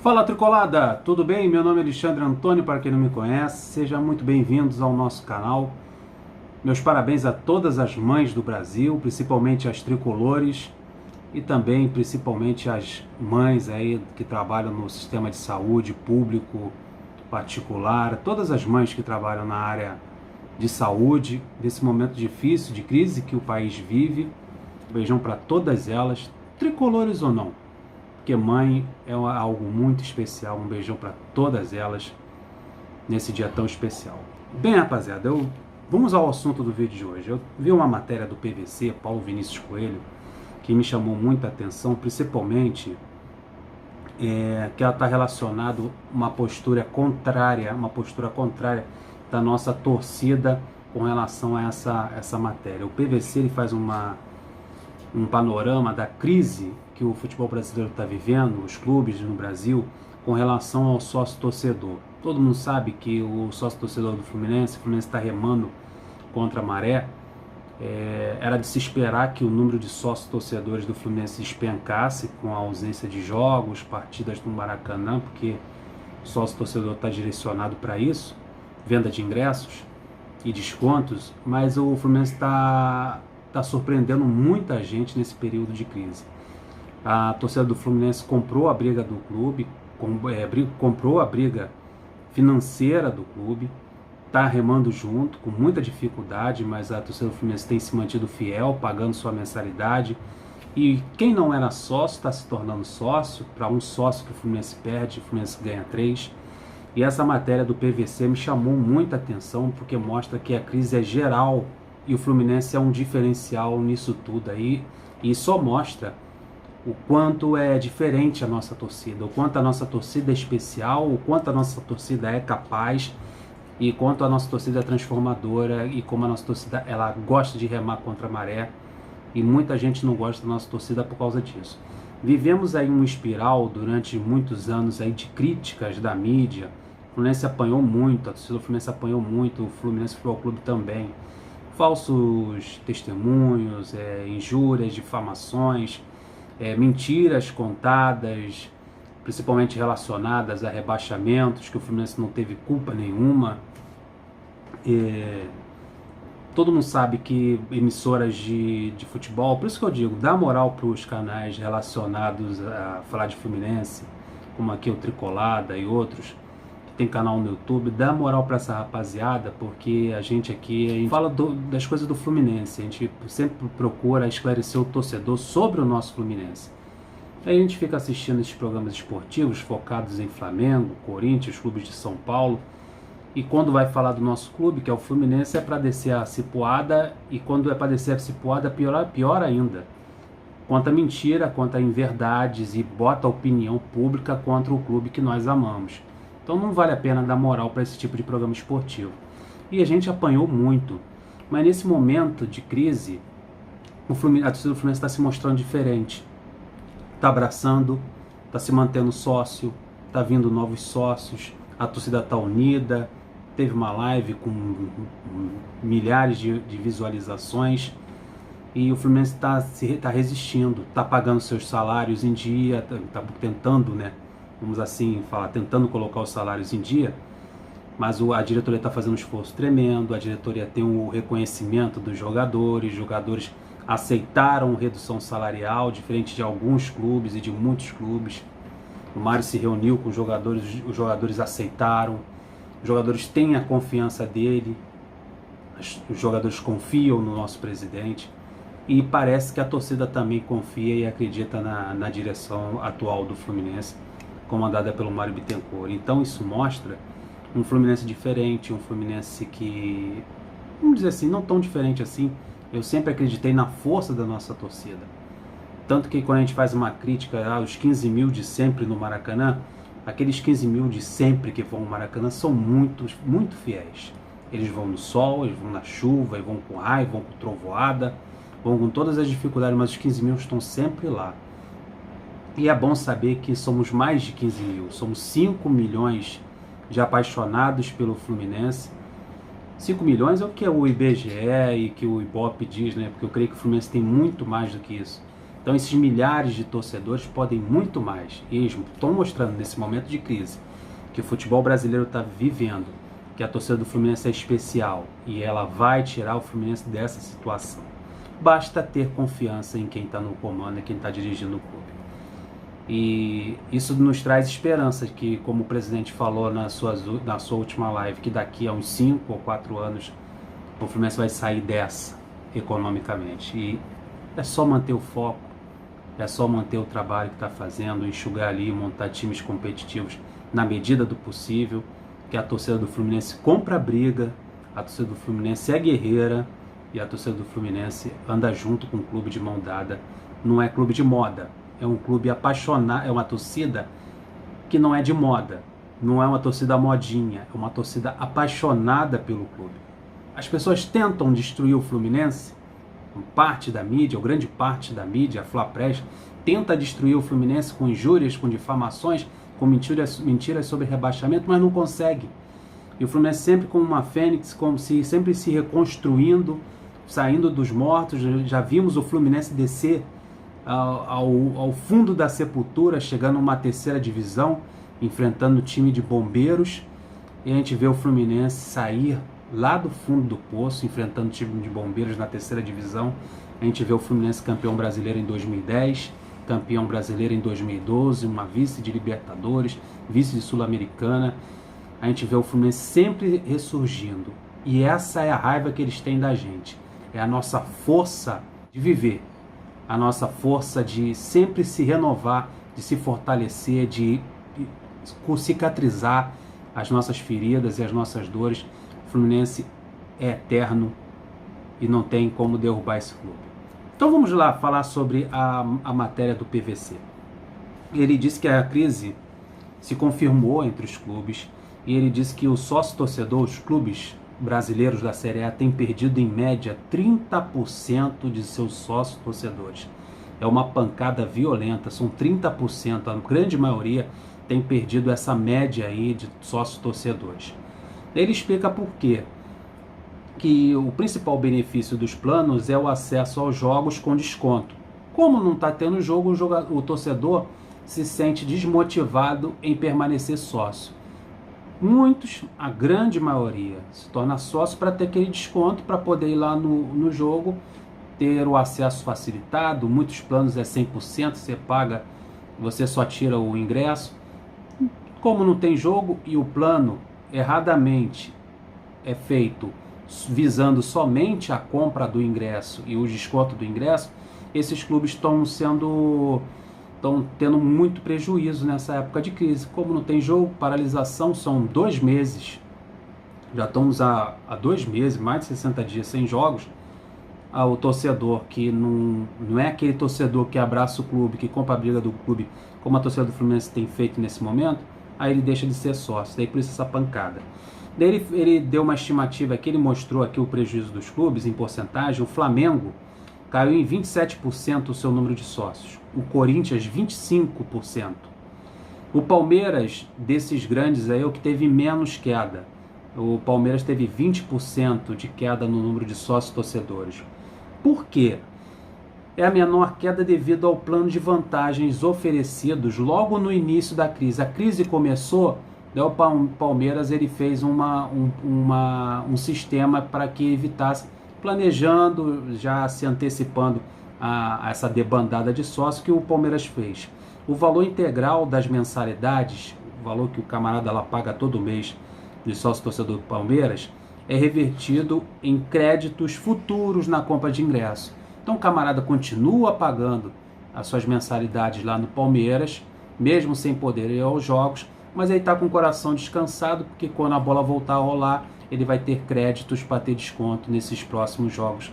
Fala Tricolada, tudo bem? Meu nome é Alexandre Antônio, para quem não me conhece, sejam muito bem-vindos ao nosso canal. Meus parabéns a todas as mães do Brasil, principalmente as tricolores e também principalmente as mães aí que trabalham no sistema de saúde público, particular, todas as mães que trabalham na área de saúde, nesse momento difícil de crise que o país vive. Beijão para todas elas, tricolores ou não. Porque mãe é algo muito especial. Um beijão para todas elas nesse dia tão especial. Bem, rapaziada, vamos ao assunto do vídeo de hoje. Eu vi uma matéria do PVC, Paulo Vinícius Coelho, que me chamou muita atenção, principalmente que ela está relacionada a uma postura contrária da nossa torcida com relação a essa matéria. O PVC ele faz um panorama da crise que o futebol brasileiro está vivendo, os clubes no Brasil, com relação ao sócio-torcedor. Todo mundo sabe que o sócio-torcedor do Fluminense está remando contra a maré. Era de se esperar que o número de sócios-torcedores do Fluminense despencasse com a ausência de jogos, partidas no Maracanã, porque o sócio-torcedor está direcionado para isso, venda de ingressos e descontos, mas o Fluminense está surpreendendo muita gente nesse período de crise. A torcida do Fluminense comprou a briga do clube, comprou a briga financeira do clube, está remando junto, com muita dificuldade, mas a torcida do Fluminense tem se mantido fiel, pagando sua mensalidade. E quem não era sócio está se tornando sócio. Para um sócio que o Fluminense perde, o Fluminense ganha 3. E essa matéria do PVC me chamou muita atenção, porque mostra que a crise é geral e o Fluminense é um diferencial nisso tudo aí, e só mostra o quanto é diferente a nossa torcida, o quanto a nossa torcida é especial, o quanto a nossa torcida é capaz, e quanto a nossa torcida é transformadora, e como a nossa torcida ela gosta de remar contra a maré, e muita gente não gosta da nossa torcida por causa disso. Vivemos aí uma espiral durante muitos anos aí de críticas da mídia. O Fluminense apanhou muito, a torcida do Fluminense apanhou muito, o Fluminense Futebol Clube também. Falsos testemunhos, injúrias, difamações, mentiras contadas, principalmente relacionadas a rebaixamentos, que o Fluminense não teve culpa nenhuma. Todo mundo sabe que emissoras de futebol, por isso que eu digo, dá moral para os canais relacionados a falar de Fluminense, como aqui o Tricolada e outros, tem canal no YouTube, dá moral para essa rapaziada, porque a gente aqui fala das coisas do Fluminense, a gente sempre procura esclarecer o torcedor sobre o nosso Fluminense. Aí a gente fica assistindo esses programas esportivos focados em Flamengo, Corinthians, clubes de São Paulo, e quando vai falar do nosso clube, que é o Fluminense, é para descer a cipuada, e quando é para descer a cipuada, pior ainda. Conta mentira, conta inverdades e bota a opinião pública contra o clube que nós amamos. Então não vale a pena dar moral para esse tipo de programa esportivo. E a gente apanhou muito. Mas nesse momento de crise, a torcida do Fluminense está se mostrando diferente. Está abraçando, está se mantendo sócio, está vindo novos sócios, a torcida está unida. Teve uma live com milhares de visualizações. E o Fluminense está resistindo, está pagando seus salários em dia, está tentando, vamos assim falar, tentando colocar os salários em dia, mas a diretoria está fazendo um esforço tremendo, a diretoria tem o reconhecimento dos jogadores, os jogadores aceitaram redução salarial, diferente de alguns clubes e de muitos clubes. O Mário se reuniu com os jogadores aceitaram, os jogadores têm a confiança dele, os jogadores confiam no nosso presidente, e parece que a torcida também confia e acredita na direção atual do Fluminense, comandada pelo Mário Bittencourt. Então isso mostra um Fluminense diferente, um Fluminense que, vamos dizer assim, não tão diferente assim. Eu sempre acreditei na força da nossa torcida. Tanto que quando a gente faz uma crítica aos 15 mil de sempre no Maracanã, aqueles 15 mil de sempre que vão no Maracanã são muito fiéis. Eles vão no sol, eles vão na chuva, eles vão com raio, vão com trovoada, vão com todas as dificuldades, mas os 15 mil estão sempre lá. E é bom saber que somos mais de 15 mil, somos 5 milhões de apaixonados pelo Fluminense. 5 milhões é o que o IBGE e que o Ibope diz, porque eu creio que o Fluminense tem muito mais do que isso. Então esses milhares de torcedores podem muito mais. E eles estão mostrando nesse momento de crise que o futebol brasileiro está vivendo, que a torcida do Fluminense é especial e ela vai tirar o Fluminense dessa situação. Basta ter confiança em quem está no comando e quem está dirigindo o clube. E isso nos traz esperança que, como o presidente falou na sua última live, que daqui a uns 5 ou 4 anos o Fluminense vai sair dessa economicamente. E é só manter o foco, é só manter o trabalho que está fazendo, enxugar ali, montar times competitivos na medida do possível, que a torcida do Fluminense compra a briga, a torcida do Fluminense é guerreira e a torcida do Fluminense anda junto com o clube de mão dada. Não é clube de moda, é um clube apaixonado, é uma torcida que não é de moda, não é uma torcida modinha, é uma torcida apaixonada pelo clube. As pessoas tentam destruir o Fluminense, parte da mídia, ou grande parte da mídia, a Flapress, tenta destruir o Fluminense com injúrias, com difamações, com mentiras sobre rebaixamento, mas não consegue. E o Fluminense sempre como uma fênix, como se sempre se reconstruindo, saindo dos mortos. Já vimos o Fluminense descer ao fundo da sepultura, chegando a uma terceira divisão, enfrentando o time de bombeiros, e a gente vê o Fluminense sair lá do fundo do poço, enfrentando o time de bombeiros na terceira divisão. A gente vê o Fluminense campeão brasileiro em 2010, campeão brasileiro em 2012, uma vice de Libertadores, vice de Sul-Americana. A gente vê o Fluminense sempre ressurgindo, e essa é a raiva que eles têm da gente, é a nossa força de viver, a nossa força de sempre se renovar, de se fortalecer, de cicatrizar as nossas feridas e as nossas dores. O Fluminense é eterno e não tem como derrubar esse clube. Então vamos lá falar sobre a matéria do PVC. Ele disse que a crise se confirmou entre os clubes e ele disse que o sócio-torcedor, os clubes brasileiros da Série A têm perdido em média 30% de seus sócios-torcedores. É uma pancada violenta, são 30%, a grande maioria tem perdido essa média aí de sócios-torcedores. Ele explica por quê. Que o principal benefício dos planos é o acesso aos jogos com desconto. Como não está tendo jogo, o torcedor se sente desmotivado em permanecer sócio. Muitos, a grande maioria, se torna sócio para ter aquele desconto, para poder ir lá no jogo, ter o acesso facilitado. Muitos planos é 100%, você paga, você só tira o ingresso. Como não tem jogo e o plano erradamente é feito visando somente a compra do ingresso e o desconto do ingresso, esses clubes estão tendo muito prejuízo nessa época de crise. Como não tem jogo, paralisação, são 2 meses, já estamos há 2 meses, mais de 60 dias sem jogos. O torcedor que não é aquele torcedor que abraça o clube, que compra a briga do clube, como a torcida do Fluminense tem feito nesse momento, aí ele deixa de ser sócio, daí por isso essa pancada. Daí ele deu uma estimativa aqui, ele mostrou aqui o prejuízo dos clubes em porcentagem. O Flamengo caiu em 27% o seu número de sócios, o Corinthians 25%. O Palmeiras, desses grandes aí, é o que teve menos queda. O Palmeiras teve 20% de queda no número de sócios torcedores. Por quê? É a menor queda devido ao plano de vantagens oferecidos logo no início da crise. A crise começou, o Palmeiras ele fez um sistema para que evitasse, planejando, já se antecipando a essa debandada de sócios que o Palmeiras fez. O valor integral das mensalidades, o valor que o camarada lá paga todo mês de sócio torcedor do Palmeiras, é revertido em créditos futuros na compra de ingresso. Então o camarada continua pagando as suas mensalidades lá no Palmeiras, mesmo sem poder ir aos jogos, mas aí está com o coração descansado, porque quando a bola voltar a rolar, ele vai ter créditos para ter desconto nesses próximos jogos.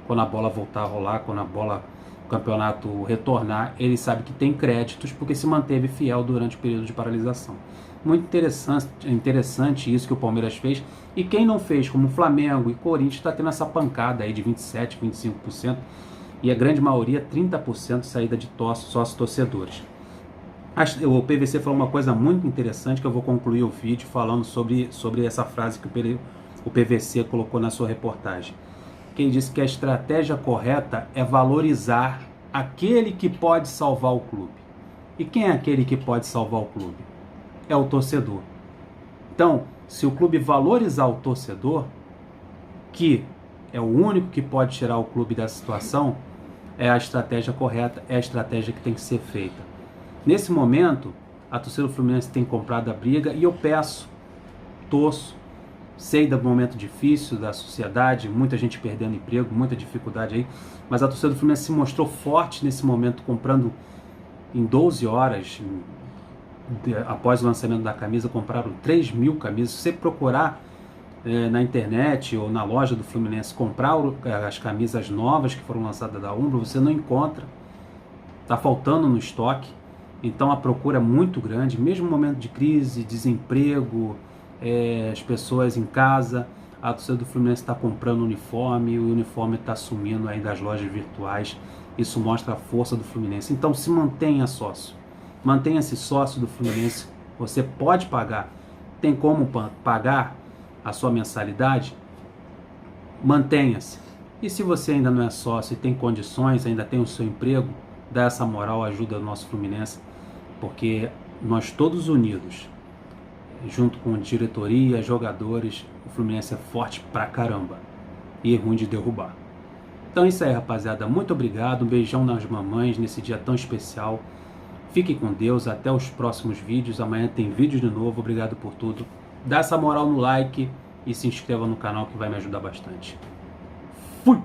Quando a bola voltar a rolar, quando o campeonato retornar, ele sabe que tem créditos, porque se manteve fiel durante o período de paralisação. Muito interessante isso que o Palmeiras fez, e quem não fez, como o Flamengo e Corinthians, está tendo essa pancada aí de 27%, 25%, e a grande maioria, 30% saída de sócios torcedores. O PVC falou uma coisa muito interessante, que eu vou concluir o vídeo falando sobre essa frase que o PVC colocou na sua reportagem. Que ele disse que a estratégia correta é valorizar aquele que pode salvar o clube. E quem é aquele que pode salvar o clube? É o torcedor. Então, se o clube valorizar o torcedor, que é o único que pode tirar o clube dessa situação, é a estratégia correta, é a estratégia que tem que ser feita. Nesse momento, a torcida do Fluminense tem comprado a briga e eu torço, sei do momento difícil da sociedade, muita gente perdendo emprego, muita dificuldade aí, mas a torcida do Fluminense se mostrou forte nesse momento, comprando em 12 horas, após o lançamento da camisa, compraram 3.000 camisas. Se você procurar na internet ou na loja do Fluminense, comprar as camisas novas que foram lançadas da Umbro, você não encontra, está faltando no estoque. Então a procura é muito grande, mesmo no momento de crise, desemprego, as pessoas em casa, a torcida do Fluminense está comprando uniforme, o uniforme está sumindo aí das lojas virtuais. Isso mostra a força do Fluminense. Então se mantenha sócio, mantenha-se sócio do Fluminense. Você pode pagar, tem como pagar a sua mensalidade? Mantenha-se. E se você ainda não é sócio e tem condições, ainda tem o seu emprego, dá essa moral, ajuda o nosso Fluminense, porque nós todos unidos, junto com diretoria, jogadores, o Fluminense é forte pra caramba e é ruim de derrubar. Então é isso aí, rapaziada, muito obrigado, um beijão nas mamães nesse dia tão especial. Fiquem com Deus, até os próximos vídeos, amanhã tem vídeo de novo, obrigado por tudo. Dá essa moral no like e se inscreva no canal que vai me ajudar bastante. Fui!